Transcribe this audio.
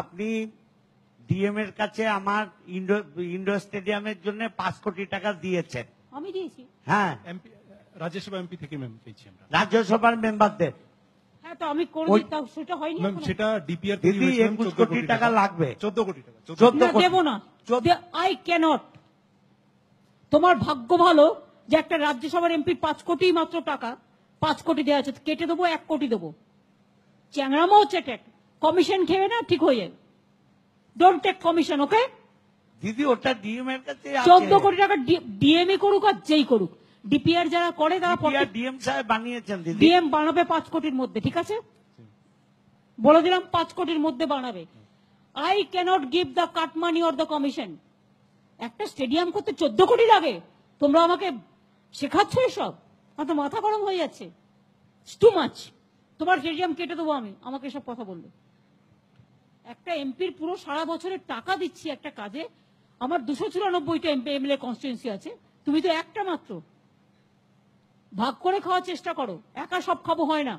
আপনি ডিএম এর কাছে আমার ইন্ডোর স্টেডিয়ামের জন্য 5 কোটি টাকা দিয়েছেন। আমি দিয়েছি। হ্যাঁ, রাজ্যসভা এমপি থেকে ম্যাম পেয়েছি আমরা। রাজ্যসভার মেম্বারদের। হ্যাঁ, তো আমি করে দিই, তাও সেটা হয়নি ম্যাম এখনো। সেটা ডিপিআর দিদি 21 কোটি টাকা লাগবে। 14 কোটি টাকা। 14 না, কোটি। দেবো না। I cannot. তোমার ভাগ্য ভালো যে একটা রাজ্যসভার এমপি 5 কোটি মাত্র টাকা, 5 কোটি দেওয়া আছে, কেটে দেবো 1 কোটি দেবো। চ্যাংরামো হচ্ছে কমিশন খেয়ে না, ঠিক হয়ে যাবে। ডোন্ট টেক কমিশন, ওকে? দিদি ওটা ডিএম এর কাছে 14 কোটি টাকা ডিএমই করুক আর যেই করুক, ডিপিআর যারা করে তারা ডিএম সাহেব বানিয়েছেন দিদি। ডিএম বানাবে 5 কোটির মধ্যে, ঠিক আছে? বলে দিলাম 5 কোটির মধ্যে বানাবে। I cannot give the cut money or the commission. একটা স্টেডিয়াম করতে 14 কোটি লাগে, তোমরা আমাকে শেখাচ্ছ এসব? আমার তো মাথা গরম হয়ে যাচ্ছে। Too much. তোমার স্টেডিয়াম কেটে দেবো আমি, আমাকে এসব কথা বললে। একটা এমপির পুরো সারা বছরের টাকা দিচ্ছি একটা কাজে। আমার 294টা এমএলএ কনস্টিটুয়েন্সি আছে, তুমি তো একটা মাত্র। ভাগ করে খাওয়ার চেষ্টা করো, একা সব খাবো হয় না।